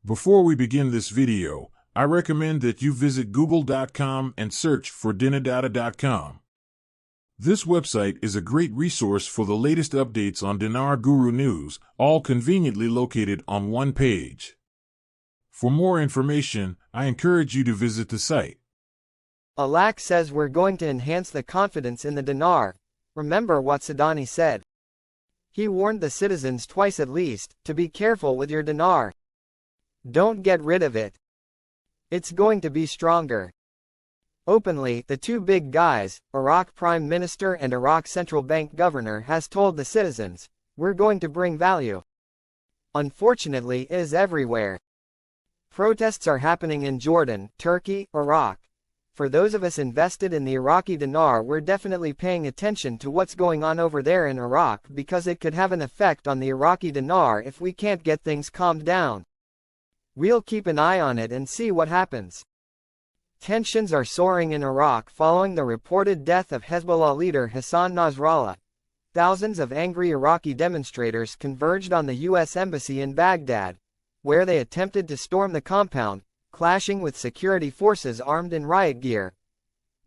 Before we begin this video, I recommend that you visit google.com and search for dinardata.com. This website is a great resource for the latest updates on Dinar Guru news, all conveniently located on one page. For more information, I encourage you to visit the site. Alak says we're going to enhance the confidence in the dinar. Remember what Sadani said. He warned the citizens twice at least, to be careful with your dinar. Don't get rid of it. It's going to be stronger. Openly, the two big guys, Iraq Prime Minister and Iraq Central Bank Governor, has told the citizens, we're going to bring value. Unfortunately, it is everywhere. Protests are happening in Jordan, Turkey, Iraq. For those of us invested in the Iraqi dinar, we're definitely paying attention to what's going on over there in Iraq because it could have an effect on the Iraqi dinar if we can't get things calmed down. We'll keep an eye on it and see what happens. Tensions are soaring in Iraq following the reported death of Hezbollah leader Hassan Nasrallah. Thousands of angry Iraqi demonstrators converged on the U.S. Embassy in Baghdad, where they attempted to storm the compound, clashing with security forces armed in riot gear.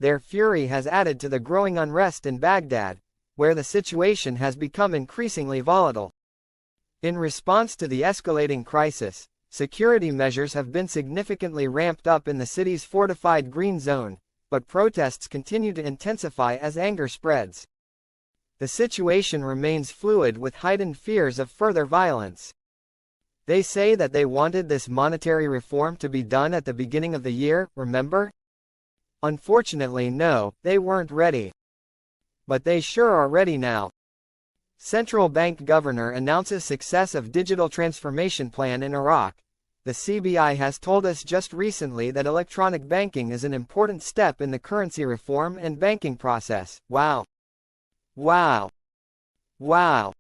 Their fury has added to the growing unrest in Baghdad, where the situation has become increasingly volatile. In response to the escalating crisis, security measures have been significantly ramped up in the city's fortified green zone, but protests continue to intensify as anger spreads. The situation remains fluid with heightened fears of further violence. They say that they wanted this monetary reform to be done at the beginning of the year, remember? Unfortunately, no, they weren't ready. But they sure are ready now. Central Bank Governor announces success of digital transformation plan in Iraq. The CBI has told us just recently that electronic banking is an important step in the currency reform and banking process. Wow. Wow. Wow.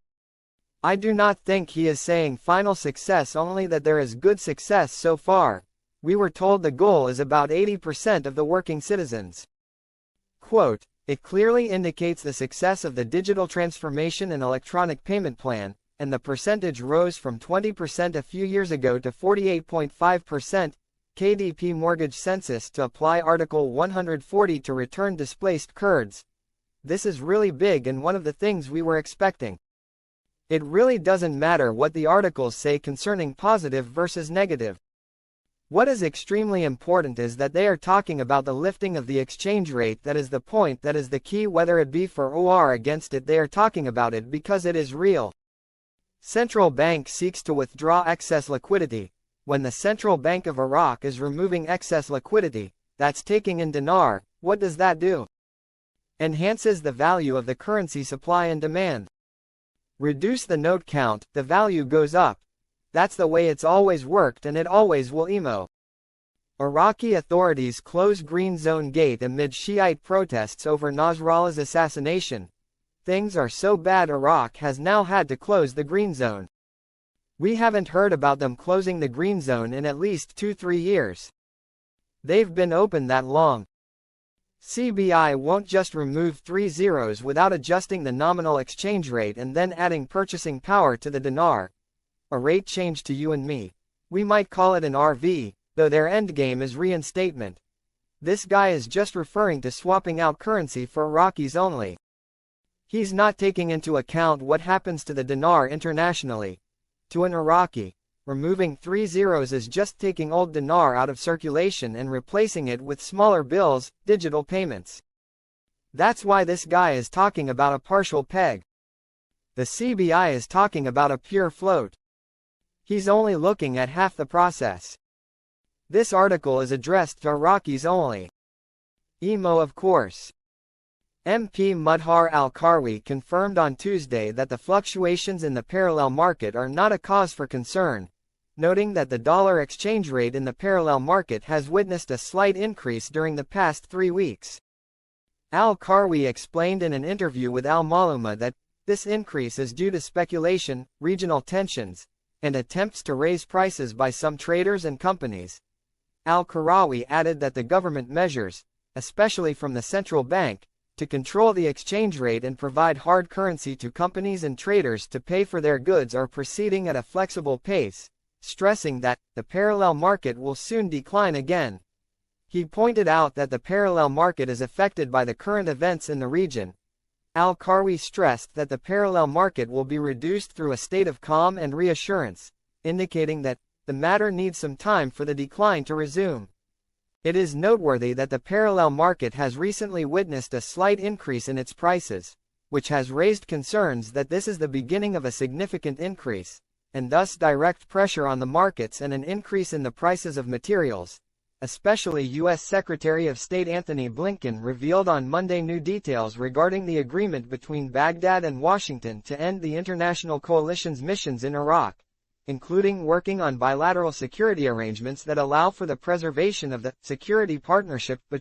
I do not think he is saying final success, only that there is good success so far. We were told the goal is about 80% of the working citizens. Quote, it clearly indicates the success of the digital transformation and electronic payment plan, and the percentage rose from 20% a few years ago to 48.5%, KDP mortgage census to apply Article 140 to return displaced Kurds. This is really big and one of the things we were expecting. It really doesn't matter what the articles say concerning positive versus negative. What is extremely important is that they are talking about the lifting of the exchange rate. That is the point, that is the key, whether it be for or against it. They are talking about it because it is real. Central bank seeks to withdraw excess liquidity. When the Central Bank of Iraq is removing excess liquidity, that's taking in dinar, what does that do? Enhances the value of the currency supply and demand. Reduce the note count, the value goes up. That's the way it's always worked and it always will. Iraqi authorities close Green Zone Gate amid Shiite protests over Nasrallah's assassination. Things are so bad Iraq has now had to close the Green Zone. We haven't heard about them closing the Green Zone in at least 2-3 years. They've been open that long. CBI won't just remove 3 zeros without adjusting the nominal exchange rate and then adding purchasing power to the dinar. A rate change to you and me. We might call it an RV, though their endgame is reinstatement. This guy is just referring to swapping out currency for Iraqis only. He's not taking into account what happens to the dinar internationally. To an Iraqi, removing 3 zeros is just taking old dinar out of circulation and replacing it with smaller bills, digital payments. That's why this guy is talking about a partial peg. The CBI is talking about a pure float. He's only looking at half the process. This article is addressed to Iraqis only. Emo, of course. MP Mudhar al-Karwi confirmed on Tuesday that the fluctuations in the parallel market are not a cause for concern, noting that the dollar exchange rate in the parallel market has witnessed a slight increase during the past 3 weeks. Al-Karwi explained in an interview with Al-Maluma that this increase is due to speculation, regional tensions, and attempts to raise prices by some traders and companies. Al-Karawi added that the government measures, especially from the central bank, to control the exchange rate and provide hard currency to companies and traders to pay for their goods are proceeding at a flexible pace, stressing that the parallel market will soon decline again. He pointed out that the parallel market is affected by the current events in the region. Al-Karwi stressed that the parallel market will be reduced through a state of calm and reassurance, indicating that the matter needs some time for the decline to resume. It is noteworthy that the parallel market has recently witnessed a slight increase in its prices, which has raised concerns that this is the beginning of a significant increase, and thus direct pressure on the markets and an increase in the prices of materials. Especially U.S. Secretary of State Anthony Blinken revealed on Monday new details regarding the agreement between Baghdad and Washington to end the international coalition's missions in Iraq, including working on bilateral security arrangements that allow for the preservation of the security partnership between